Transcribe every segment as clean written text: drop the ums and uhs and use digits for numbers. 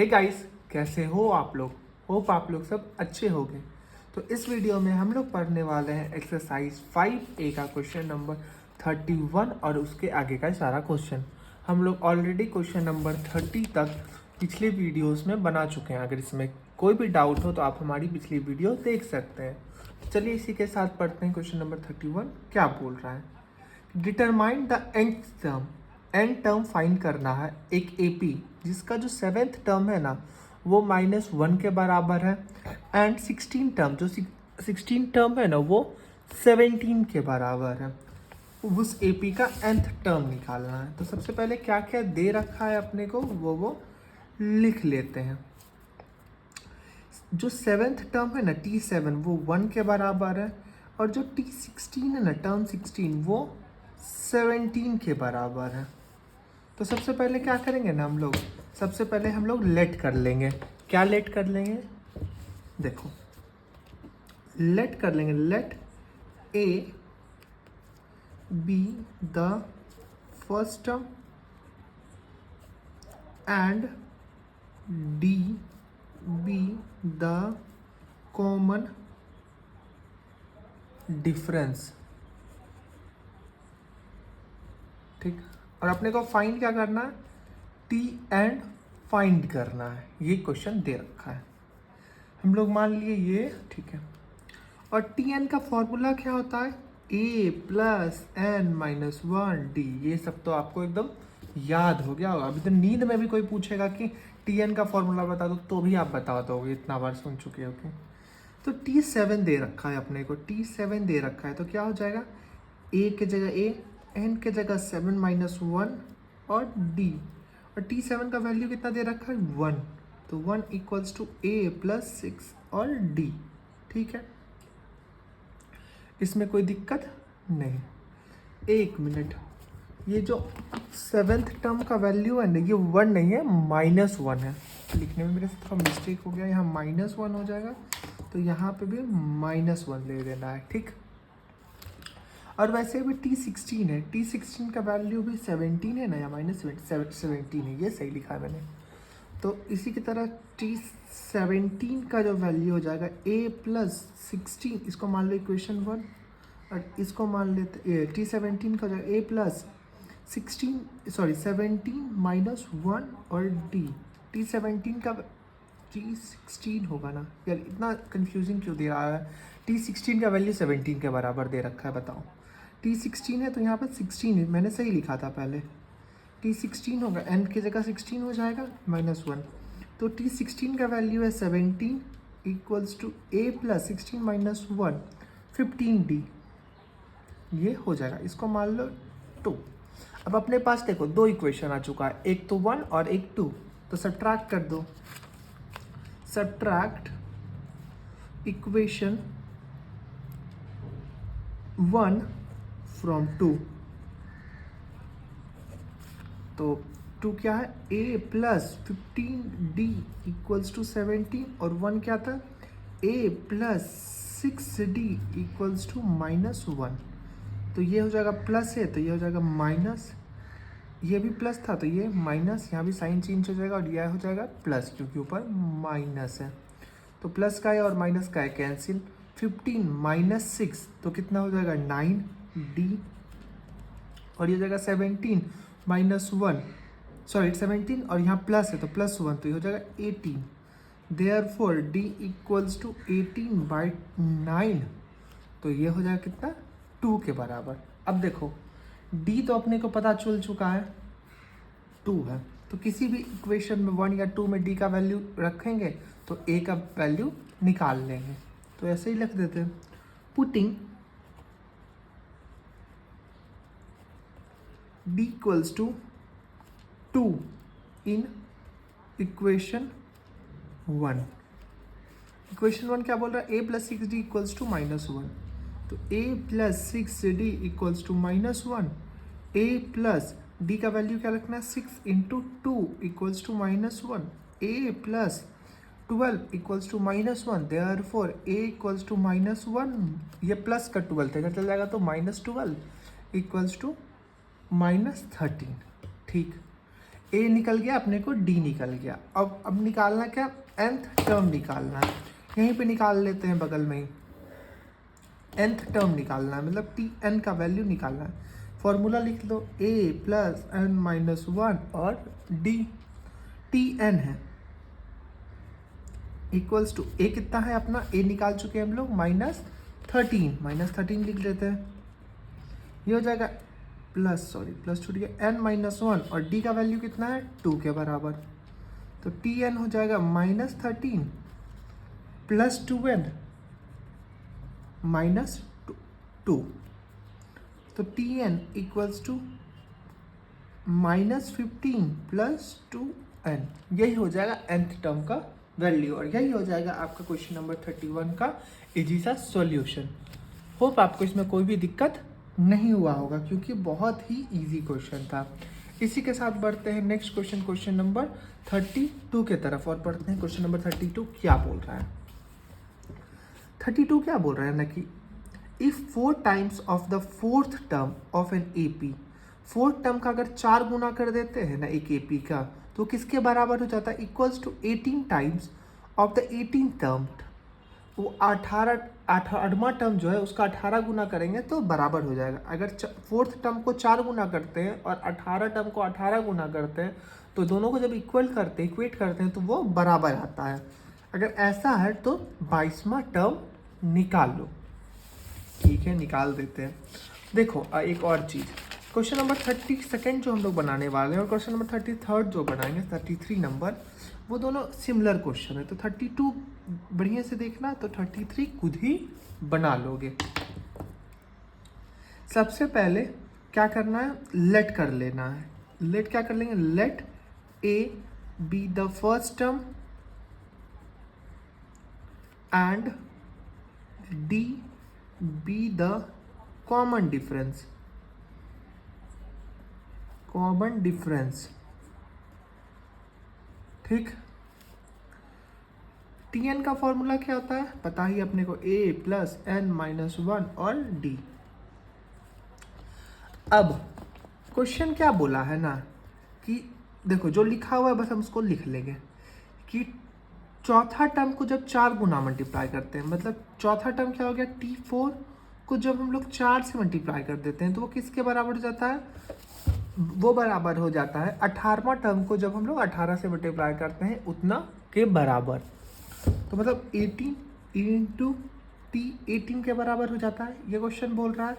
Hey guys, कैसे हो आप लोग। होप आप लोग सब अच्छे होंगे। तो इस वीडियो में हम लोग पढ़ने वाले हैं एक्सरसाइज 5A का क्वेश्चन नंबर 31 और उसके आगे का सारा क्वेश्चन। हम लोग ऑलरेडी क्वेश्चन नंबर 30 तक पिछले वीडियोस में बना चुके हैं। अगर इसमें कोई भी डाउट हो तो आप हमारी पिछली वीडियो देख सकते हैं। चलिए इसी के साथ पढ़ते हैं क्वेश्चन नंबर 31 क्या बोल रहा है। Determine the nth term. N term find करना है एक एपी जिसका जो 7th टर्म है ना वो -1 के बराबर है एंड 16 टर्म जो 16 टर्म है ना वो 17 के बराबर है। उस एपी का nth टर्म निकालना है। तो सबसे पहले क्या क्या दे रखा है अपने को वो लिख लेते हैं। जो 7th टर्म है ना T7 वो 1 के बराबर है और जो T16 है ना टर्म 16 वो 17 के बराबर है। तो सबसे पहले क्या करेंगे ना हम लोग, सबसे पहले हम लोग लेट कर लेंगे। क्या लेट कर लेंगे, देखो लेट कर लेंगे। Let A be the first term and D be the common difference. ठीक, और अपने को फाइंड क्या करना है, टी एंड फाइंड करना है। ये क्वेश्चन दे रखा है। हम लोग मान लिए ये ठीक है। और टी एन का फॉर्मूला क्या होता है, ए प्लस एन माइनस 1 डी। ये सब तो आपको एकदम याद हो गया होगा। अभी तो नींद में भी कोई पूछेगा कि टी एन का फॉर्मूला बता दो तो भी आप बता दोगे, इतना बार सुन चुके हो कि। तो T7 दे रखा है अपने को, T7 दे रखा है तो क्या हो जाएगा, ए के जगह ए, एन के जगह 7 माइनस 1 और डी। और T7 का वैल्यू कितना दे रखा है 1, तो 1 इक्वल्स टू ए प्लस 6 और डी। ठीक है, इसमें कोई दिक्कत नहीं। एक मिनट, ये जो 7th टर्म का वैल्यू है ना ये 1 नहीं है, -1 है। लिखने में मेरे से थोड़ा मिस्टेक हो गया, यहाँ -1 हो जाएगा तो यहाँ पे भी -1 ले देना है। ठीक, और वैसे भी T16 है, T16 का वैल्यू भी 17 है ना, या -17 है, ये सही लिखा है मैंने। तो इसी की तरह T17 का जो वैल्यू हो जाएगा a प्लस 16, इसको मान लो इक्वेशन 1 और इसको मान लेते T17 का जो a प्लस 17 माइनस 1 और d। T17 का T16 होगा ना यार, इतना कंफ्यूजिंग क्यों दे रहा है। T16 का वैल्यू 17 के बराबर दे रखा है, बताओ। T16 है तो यहाँ पर 16 है, मैंने सही लिखा था पहले। T16 होगा, n की जगह 16 हो जाएगा -1। तो T16 का वैल्यू है 17 equals to a plus 16 minus 1 15d। ये हो जाएगा, इसको मान लो 2। अब अपने पास देखो दो इक्वेशन आ चुका है, एक तो 1 और एक 2, तो सब्ट्रैक्ट कर दो। Subtract equation 1 from 2। तो 2 क्या है, a plus 15d equals to 17 और 1 क्या था, a plus 6d equals to -1। तो ये हो जाएगा प्लस है तो ये हो जाएगा माइनस, ये भी प्लस था तो ये माइनस, यहाँ भी साइन चेंज हो जाएगा और यह हो जाएगा प्लस क्योंकि ऊपर माइनस है। तो प्लस का है और माइनस का है कैंसिल। 15 माइनस 6 तो कितना हो जाएगा 9d, और ये हो जाएगा 17 माइनस 1, सॉरी 17 और यहाँ प्लस है तो +1 तो ये हो जाएगा 18। देयरफॉर d इक्वल्स टू 18/9, तो ये हो जाएगा कितना 2 के बराबर। अब देखो d तो अपने को पता चल चुका है 2 है, तो किसी भी इक्वेशन में 1 या 2 में d का वैल्यू रखेंगे तो a का वैल्यू निकाल लेंगे। तो ऐसे ही लिख देते हैं, putting d equals to 2 in equation 1। Equation 1 क्या बोल रहा है, a plus 6d equals to -1। तो a plus 6d equals to -1, a plus d का वैल्यू क्या रखना है 6 into 2 equals to -1, a plus 12 equals to -1। Therefore a equals to -1, ये प्लस का 12 था, चल जाएगा तो -12 इक्वल्स टू -13। ठीक, ए निकल गया, अपने को डी निकल गया। अब निकालना क्या, nth टर्म निकालना है। यहीं पे निकाल लेते हैं बगल में ही, nth टर्म निकालना है, मतलब टी एन का वैल्यू निकालना है। फॉर्मूला लिख लो, a plus N minus one और डी टी एन है इक्वल्स टू ए कितना है अपना, ए निकाल चुके हैं हम लोग, -13 लिख लेते हैं। ये हो जाएगा प्लस छूट गया एन माइनस वन और डी का वैल्यू कितना है 2 के बराबर। तो टी एन हो जाएगा -13 प्लस 2n -2। तो T N equals to -15 plus 2n। यही हो जाएगा nth टर्म का वैल्यू और यही हो जाएगा आपका क्वेश्चन नंबर 31 का इजी सा सॉल्यूशन। होप आपको इसमें कोई भी दिक्कत नहीं हुआ होगा क्योंकि बहुत ही इजी क्वेश्चन था। इसी के साथ बढ़ते हैं नेक्स्ट क्वेश्चन, क्वेश्चन नंबर 32 के तरफ और पढ़ते हैं क्वेश्चन नंबर 32 क्या बोल रहा है। 32 क्या बोल रहा है ना कि if 4 times of the fourth term of an AP, fourth term का अगर 4 गुना कर देते हैं ना एक एपी का, तो किसके बराबर हो जाता है, equals to 18 times of the 18 term. वो 18वां टर्म जो है उसका 18 गुना करेंगे तो बराबर हो जाएगा। अगर फोर्थ टर्म को 4 गुना करते हैं और 18 टर्म को 18 गुना करते हैं तो दोनों को जब इक्वेट करते हैं तो वो बराबर आता है। अगर ऐसा है तो 22वां टर्म निकाल लो। ठीक है, निकाल देते हैं। देखो एक और चीज़, क्वेश्चन नंबर 32 जो हम लोग बनाने वाले हैं और क्वेश्चन नंबर 33 जो बनाएंगे 33 नंबर, वो दोनों सिमिलर क्वेश्चन है। तो 32 बढ़िया से देखना, तो 33 खुद ही बना लोगे। सबसे पहले क्या करना है, लेट कर लेना है। लेट क्या कर लेंगे, let A be the first term and D be the common difference. ठीक, टी एन का फॉर्मूला क्या होता है पता ही अपने को, A plus N minus one और डी। अब क्वेश्चन क्या बोला है ना कि देखो जो लिखा हुआ है बस हम उसको लिख लेंगे कि चौथा टर्म को जब 4 गुना मल्टीप्लाई करते हैं, मतलब चौथा टर्म क्या हो गया, T4 को जब हम लोग 4 से मल्टीप्लाई कर देते हैं तो वो किसके बराबर हो जाता है, वो बराबर हो जाता है 18वां टर्म को जब हम लोग 18 से मल्टीप्लाई करते हैं उतना के बराबर। तो मतलब 18 इंटू टी 18 के बराबर हो जाता है, ये क्वेश्चन बोल रहा है।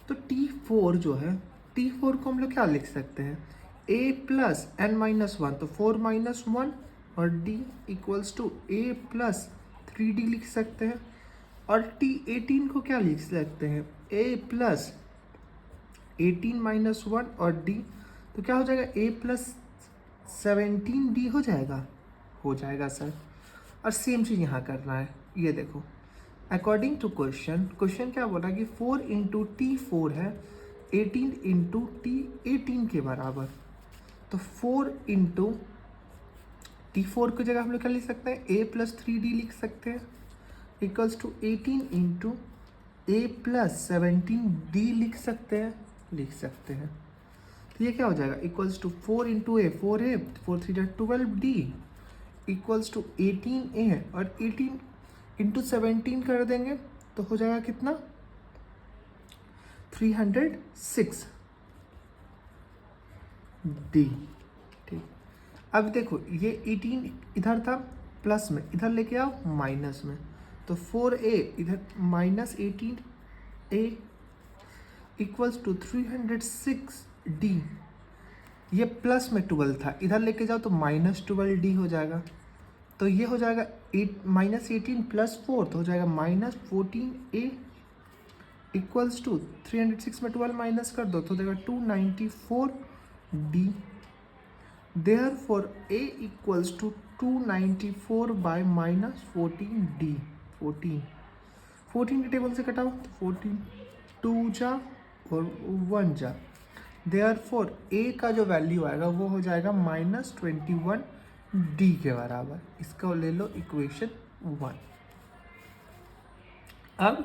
तो T4 जो है, T4 को हम लोग क्या लिख सकते हैं, a plus N minus one, तो 4 माइनस वन और d equals to a plus 3d लिख सकते हैं। और T18 को क्या लिख सकते हैं, a प्लस 18 माइनस वन और d, तो क्या हो जाएगा a प्लस 17d हो जाएगा सर। और सेम चीज़ यहाँ करना है, ये देखो अकॉर्डिंग टू क्वेश्चन क्या बोला कि 4 इंटू T4 है 18 इंटू T18 के बराबर। तो 4 इंटू T4 की जगह हम लोग क्या लिख सकते हैं, a प्लस 3d लिख सकते हैं equals to 18 into a plus 17d लिख सकते हैं। तो ये क्या हो जाएगा, equals to 4 into A 4a 4 3 12d equals to 18a और 18 इंटू 17 कर देंगे तो हो जाएगा कितना, 306 d। ठीक, अब देखो ये 18 इधर था प्लस में, इधर लेके आओ माइनस में, तो 4a इधर minus 18a equals to 306 d। ये प्लस में 12 था, इधर लेके जाओ तो माइनस 12d हो जाएगा। तो ये हो जाएगा माइनस 18 प्लस 4, तो हो जाएगा माइनस 14a इक्वल्स टू 306 में 12 माइनस कर दो तो हो जाएगा 294d। Therefore a equals to 294 by minus 14d। 14 के टेबल से कटाओ तो 14 2 जा और 1 जा। Therefore a का जो वैल्यू आएगा वो हो जाएगा -21d के बराबर। इसका ले लो इक्वेशन 1। अब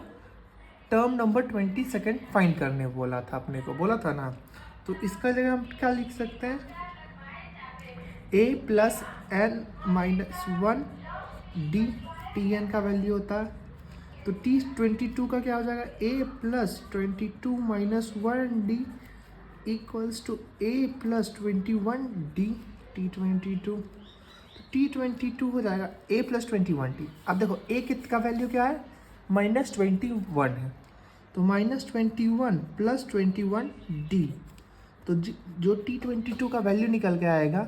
टर्म नंबर 22 फाइंड करने बोला था अपने को, बोला था ना, तो इसका जगह हम क्या लिख सकते हैं, a plus N minus one D, T N का वैल्यू होता है। तो T22 का क्या हो जाएगा, a plus 22 minus one D equals to a plus 21 D T22। T22 हो जाएगा a प्लस 21 डी। अब देखो a कित का वैल्यू क्या है, -21 है, तो -21 प्लस 21 डी। तो जो T22 का वैल्यू निकल के आएगा,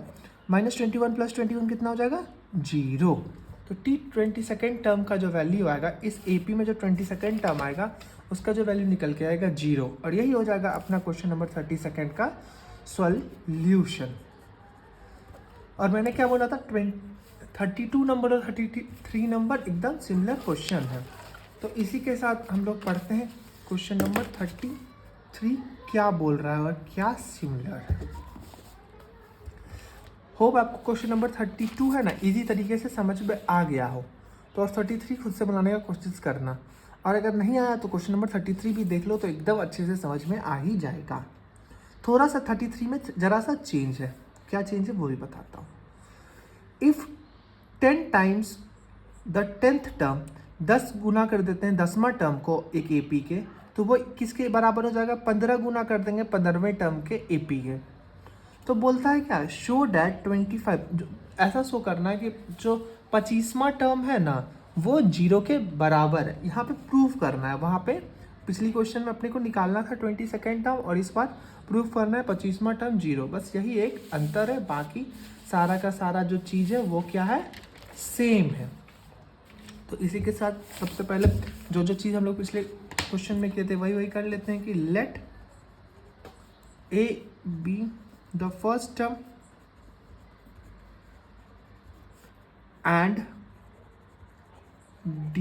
-21 प्लस 21 कितना हो जाएगा, 0। तो T22 टर्म का जो वैल्यू आएगा, इस AP में जो 22 टर्म आएगा उसका जो वैल्यू निकल के आएगा 0। और यही हो जाएगा अपना क्वेश्चन नंबर 32 का सॉल्यूशन। और मैंने क्या बोला था, 32 नंबर और 33 नंबर एकदम सिमिलर क्वेश्चन है। तो इसी के साथ हम लोग पढ़ते हैं क्वेश्चन नंबर 33 क्या बोल रहा है और क्या सिमिलर है। होप आपको क्वेश्चन नंबर 32 है ना इजी तरीके से समझ में आ गया हो। तो और 33 खुद से बनाने का कोशिश करना, और अगर नहीं आया तो क्वेश्चन नंबर 33 भी देख लो, तो एकदम अच्छे से समझ में आ ही जाएगा। थोड़ा सा 33 में जरा सा चेंज है, क्या चेंज है वो भी बताता हूँ। If 10 times the 10th term, 10 गुना कर देते हैं 10वां टर्म को एक AP के, तो वो किसके बराबर हो जाएगा, 15 गुना कर देंगे 15वें टर्म के AP के। तो बोलता है क्या, शो डैट 25, ऐसा शो करना है कि जो 25वां टर्म है ना वो 0 के बराबर है। यहाँ पे प्रूव करना है, वहाँ पे पिछली क्वेश्चन में अपने को निकालना था 22 टर्म, और इस बार प्रूव करना है 25वां टर्म 0। बस यही एक अंतर है, बाकी सारा का सारा जो चीज़ है वो क्या है, सेम है। तो इसी के साथ सबसे पहले जो चीज़ हम लोग पिछले क्वेश्चन में किए थे वही कर लेते हैं कि let A be the first term and D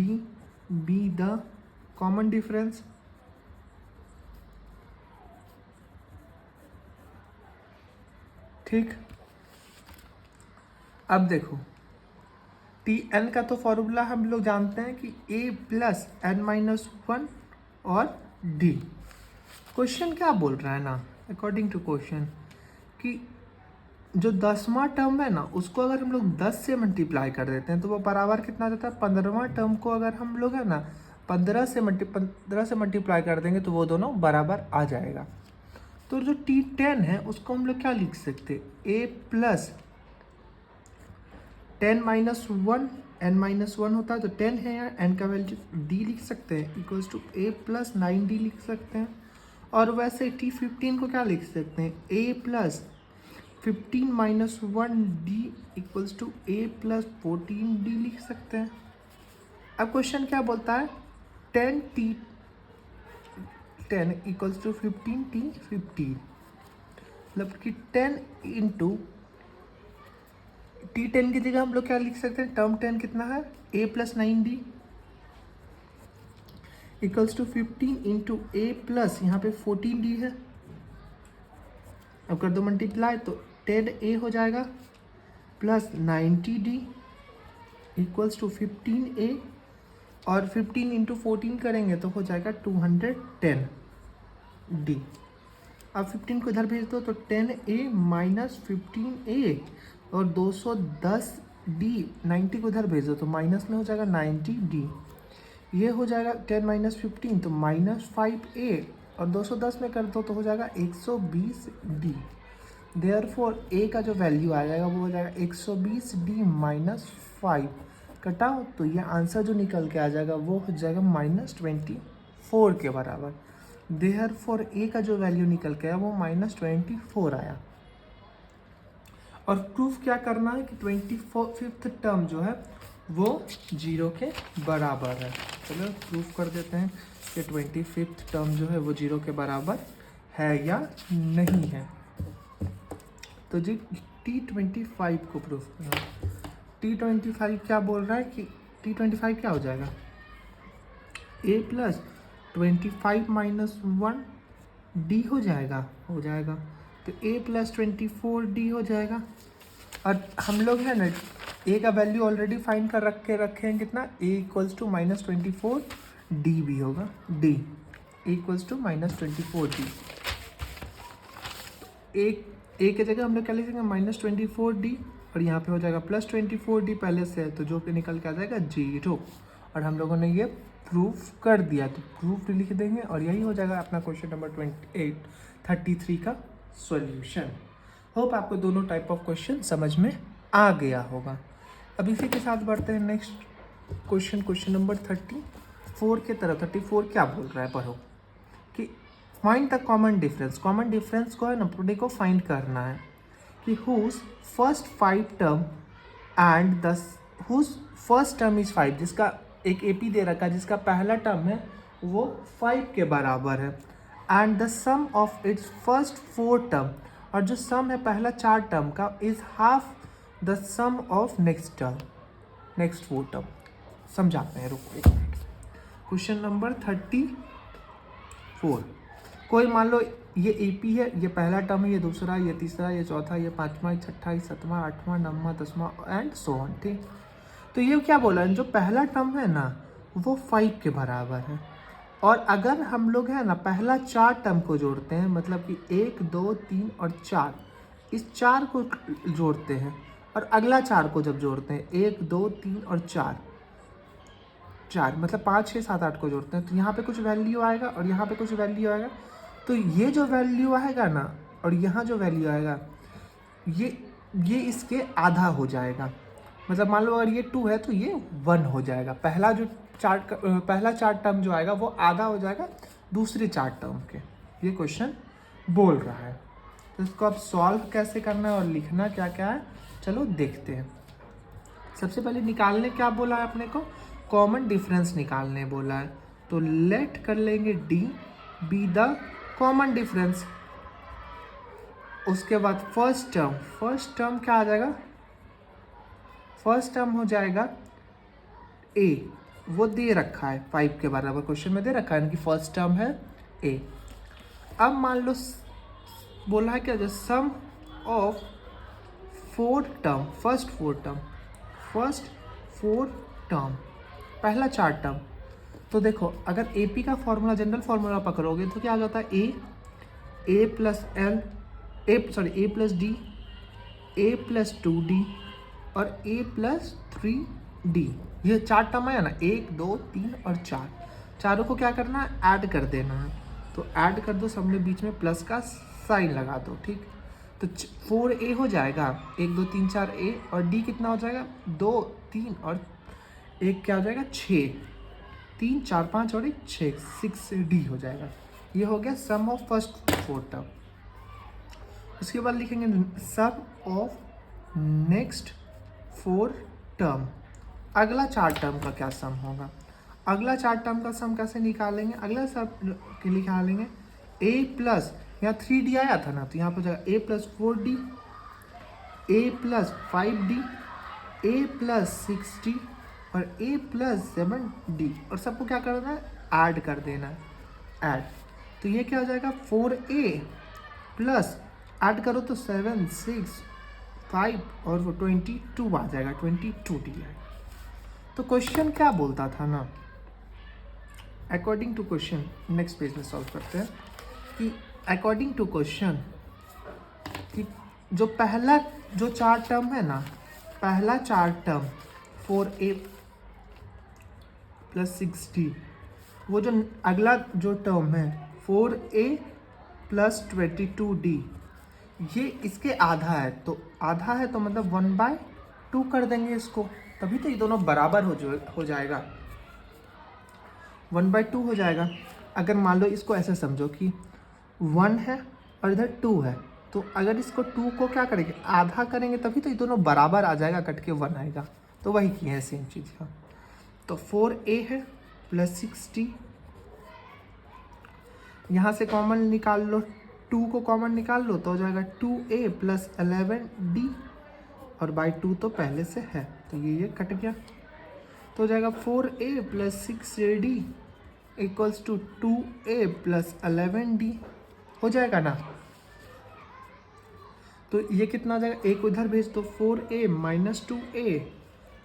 be the common difference। ठीक, अब देखो Tn का तो फॉर्मूला हम लोग जानते हैं कि a plus N minus one और D। क्वेश्चन क्या बोल रहा है ना, अकॉर्डिंग टू क्वेश्चन, कि जो 10वां टर्म है ना उसको अगर हम लोग 10 से मल्टीप्लाई कर देते हैं तो वो बराबर कितना जाता है, 15वां टर्म को अगर हम लोग है ना 15 से मल्टीप्लाई कर देंगे तो वो दोनों बराबर आ जाएगा। तो जो T10 है उसको हम लोग क्या लिख सकते हैं, a plus 10 minus one, n minus one होता है तो 10 है यार, n का वैल्यू d लिख सकते हैं equals to a plus 9d लिख सकते हैं। और वैसे T15 को क्या लिख सकते हैं, a plus 15 minus one D equals to a plus 14d लिख सकते हैं। अब क्वेश्चन क्या बोलता है, 10 इक्वल्स टू 15 मतलब कि 10 इंटू T10 की जगह हम लोग क्या लिख सकते हैं, टर्म 10 कितना है, a plus 9d equals to 15 into a plus यहाँ पे 14d है। अब कर दो मल्टीप्लाई तो 10a हो जाएगा plus 90d equals to 15a, और 15 इंटू 14 करेंगे तो हो जाएगा 210d। अब 15 को इधर भेज दो तो 10a माइनस 15a और 210d, 90 को इधर भेज दो तो माइनस में हो जाएगा 90d। ये हो जाएगा 10 माइनस 15 तो माइनस 5a, और 210 में कर दो तो हो जाएगा 120d। देयरफॉर a का जो वैल्यू आ जाएगा वो हो जाएगा 120d माइनस 5, कटाओ तो ये आंसर जो निकल के आ जाएगा वो हो जाएगा -24 के बराबर। देयरफॉर a का जो वैल्यू निकल के आया वो -24 आया। और प्रूफ क्या करना है कि 25th टर्म जो है वो 0 के बराबर है। चलो प्रूफ कर देते हैं कि 25th टर्म जो है वो 0 के बराबर है या नहीं है। तो जी T25 को प्रूफ करना। T25 क्या बोल रहा है कि T25 क्या हो जाएगा, a plus 25 minus one D हो जाएगा तो a प्लस 24d हो जाएगा। और हम लोग है ना a का वैल्यू ऑलरेडी फाइंड कर रखे हैं कितना, a इक्वल्स टू -24d भी होगा, d equals to -24d। a की जगह हम लोग क्या लिखेंगे, -24d और यहाँ पे हो जाएगा +24D पहले से है, तो जो कि निकल के आ जाएगा 0। और हम लोगों ने ये प्रूफ कर दिया, तो प्रूफ लिख देंगे और यही हो जाएगा अपना क्वेश्चन नंबर 33 का सॉल्यूशन। होप आपको दोनों टाइप ऑफ क्वेश्चन समझ में आ गया होगा। अब इसी के साथ बढ़ते हैं नेक्स्ट क्वेश्चन नंबर 34 के तरफ। 34 क्या बोल रहा है, पढ़ो कि find the common difference. Common difference को है ना अपने को फाइंड करना है कि whose first 5 term and the whose first term is 5, जिसका एक एपी दे रखा है जिसका पहला टर्म है वो 5 के बराबर है, and the sum of its first 4 term, और जो सम है पहला 4 टर्म का is half the sum of next 4 term. समझाते हैं, रुको एक मिनट। क्वेश्चन नंबर 34, कोई मान लो ये एपी है, ये पहला टर्म है, ये दूसरा, ये तीसरा, ये चौथा, ये पांचवा, ये छठा, ये सातवां, आठवां, नौवां, 10वां एंड सो ऑन। ठीक, तो ये क्या बोला है, जो पहला टर्म है ना वो 5 के बराबर है, और अगर हम लोग है ना पहला 4 टर्म को जोड़ते हैं, मतलब कि 1 2 3 और 4, इस 4 को जोड़ते हैं और अगला 4 को जब जोड़ते हैं 1 2 3 और 4 मतलब 5 6 7 8 को जोड़ते हैं, तो यहाँ पे कुछ वैल्यू आएगा और यहाँ पे कुछ वैल्यू आएगा। तो ये जो वैल्यू आएगा ना और यहाँ जो वैल्यू आएगा ये इसके आधा हो जाएगा। मतलब मान लो अगर ये 2 है तो ये 1 हो जाएगा। पहला 4 टर्म जो आएगा वो आधा हो जाएगा दूसरे 4 टर्म के। ये क्वेश्चन बोल रहा है, तो इसको अब सॉल्व कैसे करना है और लिखना क्या क्या है, चलो देखते हैं। सबसे पहले निकालने क्या बोला है अपने को, कॉमन डिफरेंस निकालने बोला है, तो लेट कर लेंगे D be the common difference. उसके बाद फर्स्ट टर्म क्या आ जाएगा, फर्स्ट टर्म हो जाएगा ए, वो दे रखा है 5 के बराबर, क्वेश्चन में दे रखा है कि फर्स्ट टर्म है ए। अब मान लो बोला है क्या, जो सम ऑफ 4 टर्म, फर्स्ट 4 टर्म, पहला 4 टर्म। तो देखो अगर एपी का फॉर्मूला जनरल फॉर्मूला पकड़ोगे तो क्या आ जाता है, ए प्लस डी, ए प्लस 2d और ए प्लस 3d। ये 4 टर्म है ना, 1 2 3 और 4, चारों को क्या करना है, ऐड कर देना है। तो ऐड कर दो, सब में बीच में प्लस का साइन लगा दो। ठीक, तो 4a हो जाएगा, 1 2 3 4 a, और d कितना हो जाएगा 2 3 और 1 क्या हो जाएगा 6, 3 4 5 और 1 6d हो जाएगा। ये हो गया सम ऑफ फर्स्ट 4 टर्म। उसके बाद लिखेंगे सम ऑफ नेक्स्ट 4 टर्म, अगला 4 टर्म का क्या सम होगा। अगला 4 टर्म का सम कैसे निकालेंगे, अगला सब निकालेंगे a प्लस, यहाँ 3d आया था ना, तो यहाँ पर जाएगा a plus 4d, a plus 5d, a plus 6d और a प्लस 7d, और सबको क्या करना है, ऐड कर देना है, ऐड। तो ये क्या हो जाएगा 4a प्लस, ऐड करो तो 7 6 5 और वो 22 आ जाएगा, 22d है। तो क्वेश्चन क्या बोलता था ना, according to question, next page में सॉल्व करते हैं कि अकॉर्डिंग टू क्वेश्चन कि जो पहला जो 4 टर्म है ना, पहला 4 टर्म 4a प्लस 6d, वो जो अगला जो टर्म है 4a प्लस 22d, ये इसके आधा है, तो आधा है तो मतलब 1/2 कर देंगे इसको, तभी तो ये दोनों बराबर हो जाएगा, 1/2 हो जाएगा। अगर मान लो इसको ऐसे समझो कि 1 है और इधर 2 है, तो अगर इसको 2 को क्या करेंगे, आधा करेंगे, तभी तो ये दोनों बराबर आ जाएगा, कट के 1 आएगा। तो वही की है सेम चीज़ का। तो 4a है प्लस 6d, यहाँ से कॉमन निकाल लो, 2 को कॉमन निकाल लो तो हो जाएगा 2a प्लस 11d, और बाई 2 तो पहले से है तो ये कट गया, तो हो जाएगा 4a plus 6d equals to 2a plus 11d, हो जाएगा ना। तो ये कितना आ जाएगा, एक उधर भेज दो 4a माइनस 2a,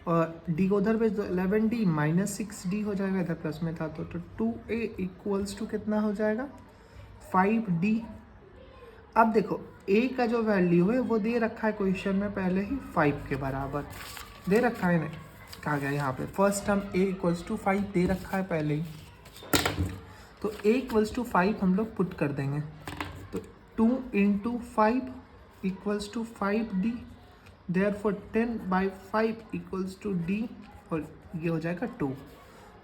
और d को उधर भेज दो 11d माइनस 6d हो जाएगा, इधर प्लस में था तो 2a इक्वल्स टू कितना हो जाएगा 5d। अब देखो ए का जो वैल्यू है वो दे रखा है क्वेश्चन में पहले ही 5 के बराबर दे रखा है ना, कहा गया यहाँ पे first term A equals to 5 दे रखा है पहले ही, तो ए इक्वल्स टू 5 हम लोग पुट कर देंगे, तो 2 into 5 equals to 5d, therefore 10/5 equals to d, और ये हो जाएगा 2।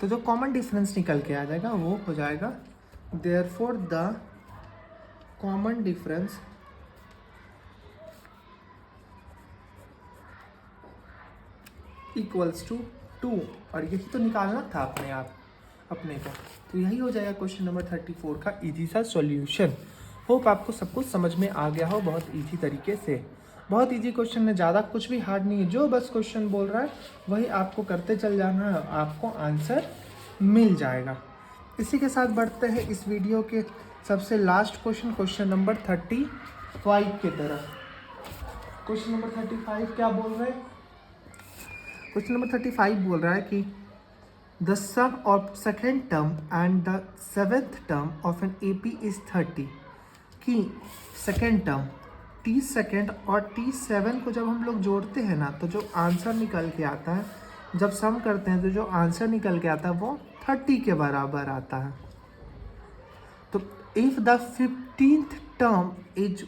तो जो कॉमन डिफरेंस निकल के आ जाएगा वो हो जाएगा therefore the common difference equals to 2, और यही तो निकालना था अपने को। तो यही हो जाएगा क्वेश्चन नंबर 34 का इजी सा सॉल्यूशन। होप आपको सब कुछ समझ में आ गया हो बहुत इजी तरीके से। बहुत इजी क्वेश्चन है, ज़्यादा कुछ भी हार्ड नहीं है, जो बस क्वेश्चन बोल रहा है वही आपको करते चल जाना है, आपको आंसर मिल जाएगा। इसी के साथ बढ़ते हैं इस वीडियो के सबसे लास्ट क्वेश्चन, क्वेश्चन नंबर 35 की तरफ। क्वेश्चन नंबर 35 क्या बोल रहे हैं? क्वेश्चन नंबर 35 बोल रहा है कि the sum of second term and the seventh term of an AP is 30, कि सेकेंड टर्म t सेकेंड और t7 को जब हम लोग जोड़ते हैं ना, तो जो आंसर निकल के आता है, जब सम करते हैं तो जो आंसर निकल के आता है वो 30 के बराबर आता है। तो if the 15th term is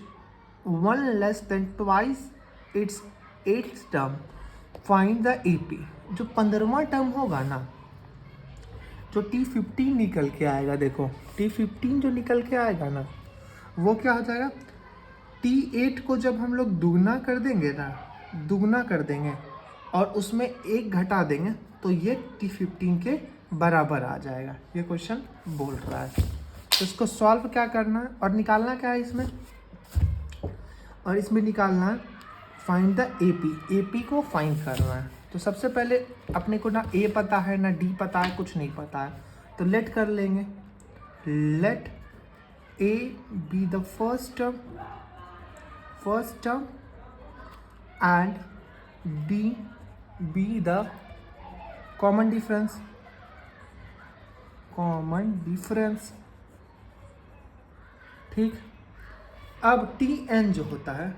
1 less than twice its 8th term, find the AP। जो 15वां टर्म होगा ना, जो T15 निकल के आएगा, देखो T15 जो निकल के आएगा ना, वो क्या हो जाएगा, T8 को जब हम लोग दुगना कर देंगे ना, दुगना कर देंगे और उसमें एक घटा देंगे, तो ये T15 के बराबर आ जाएगा। ये क्वेश्चन बोल रहा है। तो इसको सॉल्व क्या करना है और निकालना क्या है इसमें, और इसमें निकालना है फाइंड द AP को फाइंड करना है। तो सबसे पहले अपने को ना A पता है ना D पता है, कुछ नहीं पता है, तो लेट कर लेंगे, let A be the first term and D be the common difference, ठीक। अब Tn जो होता है,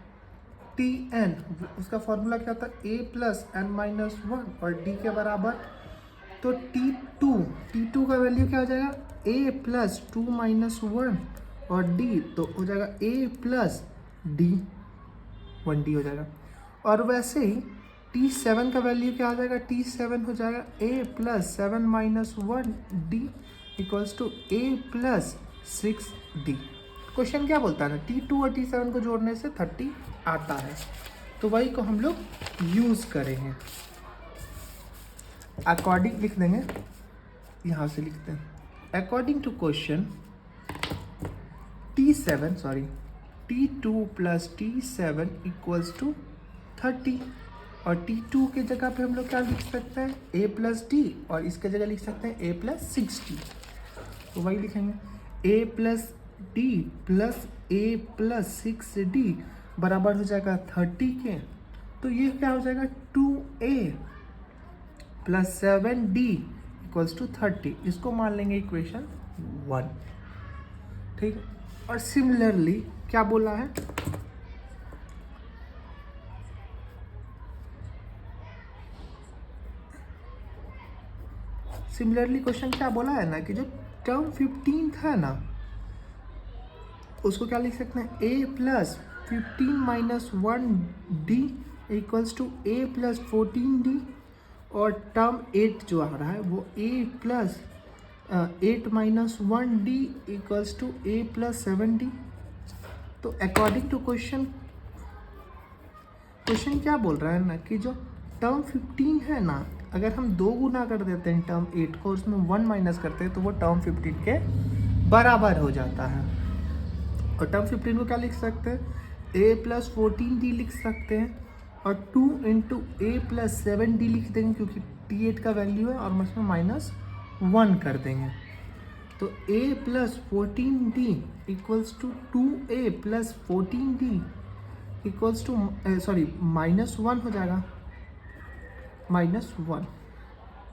Tn उसका फॉर्मूला क्या होता है, a+n-1 और d के बराबर। तो T2 का वैल्यू क्या हो जाएगा, a+2-1 और d, तो हो जाएगा a+d, 1d हो जाएगा। और वैसे ही T7 का वैल्यू क्या हो जाएगा, T7 हो जाएगा a+7-1d equals to a+6d। Question क्या बोलता है ना, T2 और T7 को जोड़ने से 30 आता है, तो वही को हम लोग यूज़ करेंगे। अकॉर्डिंग लिख देंगे, यहाँ से लिखते हैं, according to question T2 plus T7 equals to 30, और T2 के जगह पे हम लोग क्या लिख सकते हैं, a+d, और इसके जगह लिख सकते हैं a+6d। तो वही लिखेंगे a+d प्लस a+6d बराबर हो जाएगा 30 के। तो ये क्या हो जाएगा, 2a plus 7d equals to 30। इसको मान लेंगे इक्वेशन 1, ठीक। और सिमिलरली क्या बोला है, सिमिलरली क्वेश्चन क्या बोला है ना, कि जो टर्म 15 है ना, उसको क्या लिख सकते हैं, a+15-1d इक्वल्स टू a+14d, और टर्म 8 जो आ रहा है वो a+8-1d इक्वल्स टू a+7d। तो अकॉर्डिंग टू क्वेश्चन क्या बोल रहा है ना, कि जो टर्म 15 है ना, अगर हम 2 गुना कर देते हैं टर्म 8 को, उसमें 1 माइनस करते हैं, तो वो टर्म 15 के बराबर हो जाता है। और टर्म 15 को क्या लिख सकते हैं, a+14d लिख सकते हैं, और 2 इंटू a+7d लिख देंगे, क्योंकि T8 का वैल्यू है, और हम इसमें -1 कर देंगे। तो a+14d equals to 2a+14d equals to -1 हो जाएगा, -1।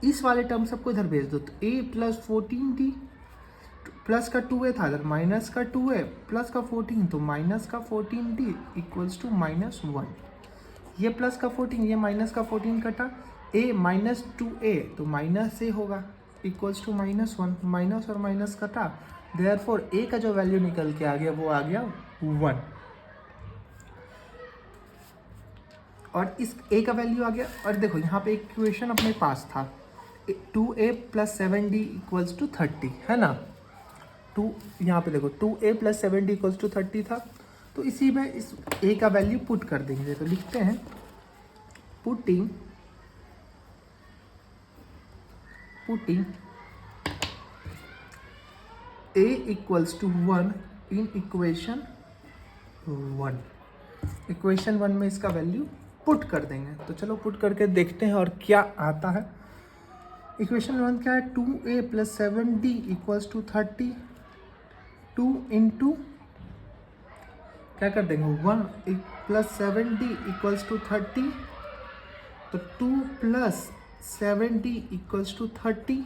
इस वाले टर्म सबको इधर भेज दो, तो a+14d प्लस का 2a था, इधर माइनस का 2a, प्लस का 14, तो माइनस का 14d इक्वल्स टू -1। ये प्लस का 14, ये माइनस का 14 कटा, a माइनस 2a तो माइनस a होगा इक्वल्स टू -1, माइनस और माइनस कटा, देयरफॉर a का जो वैल्यू निकल के आ गया वो आ गया 1। और इस a का वैल्यू आ गया। और देखो यहाँ पे एक इक्वेशन अपने पास था 2a + 7d इक्वल्स टू 30, है ना। यहाँ पे देखो 2a + 7d इक्वल्स टू 30 था, तो इसी में इस a का वैल्यू पुट कर देंगे। तो लिखते हैं putting a equals to 1 in equation 1। Equation 1 में इसका वैल्यू पुट कर देंगे। तो चलो पुट करके देखते हैं और क्या आता है। इक्वेशन 1 क्या है, 2a + 7d equals to 30, 2 into क्या कर देंगे 1 + 7d इक्वल्स टू 30, तो 2 + 7d इक्वल्स टू 30,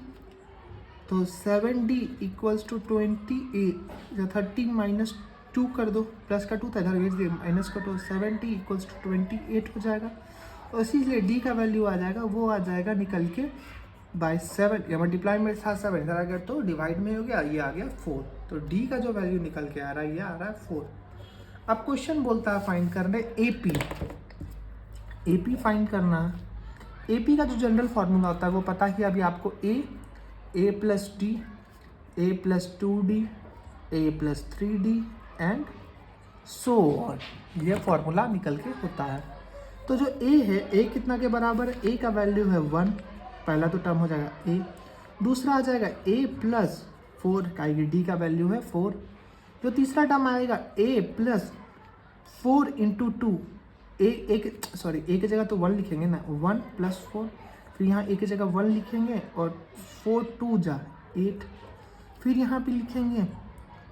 तो 7d इक्वल्स टू 28, या 30 माइनस 2 कर दो, प्लस का 2 था इधर माइनस का, तो 7d इक्वल्स टू 28 हो जाएगा। और इसीलिए d का वैल्यू आ जाएगा, वो आ जाएगा निकल के बाय 7, या मल्टीप्लाई में था 7 इधर आ गया तो डिवाइड में हो गया, ये आ गया 4। तो d का जो वैल्यू निकल के आ रहा है ये आ रहा है 4। अब क्वेश्चन बोलता है फाइंड करना है AP फाइंड करना है। AP का जो जनरल फॉर्मूला होता है वो पता ही अभी आपको, a + d, a + 2d, a + 3d and so on, ये फॉर्मूला निकल के होता है। तो जो a है, a कितना के बराबर है, a का वैल्यू है 1, पहला तो टर्म हो जाएगा a, दूसरा आ जाएगा a + 4 का, d का वैल्यू है 4, जो तीसरा टर्म आएगा a + 4 इंटू 2, a की जगह तो 1 लिखेंगे ना, 1 + 4, फिर यहाँ a की जगह 1 लिखेंगे और 4 2 जा 8, फिर यहाँ पे लिखेंगे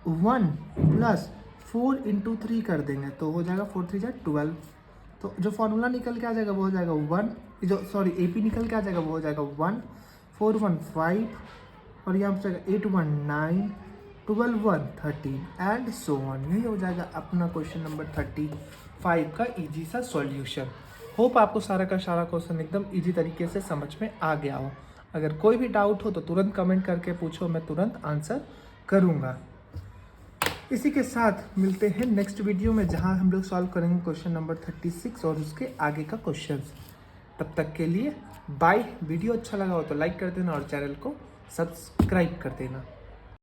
1 + 4 इंटू 3 कर देंगे, तो हो जाएगा 4 3 जा 12। तो जो फॉर्मूला निकल के आ जाएगा वो हो जाएगा 1, AP निकल के आ जाएगा वो हो जाएगा 1, 4 1 5, और यहाँ पर जाएगा 8 1 9, 12 1 13 एंड सो ऑन। यही हो जाएगा अपना क्वेश्चन नंबर 35 का इजी सा सॉल्यूशन। होप आपको सारा का सारा क्वेश्चन एकदम इजी तरीके से समझ में आ गया हो। अगर कोई भी डाउट हो तो तुरंत कमेंट करके पूछो, मैं तुरंत आंसर करूँगा। इसी के साथ मिलते हैं नेक्स्ट वीडियो में, जहां हम लोग सॉल्व करेंगे क्वेश्चन नंबर 36 और उसके आगे का क्वेश्चन। तब तक के लिए बाय। वीडियो अच्छा लगा हो तो लाइक कर देना और चैनल को सब्सक्राइब कर देना।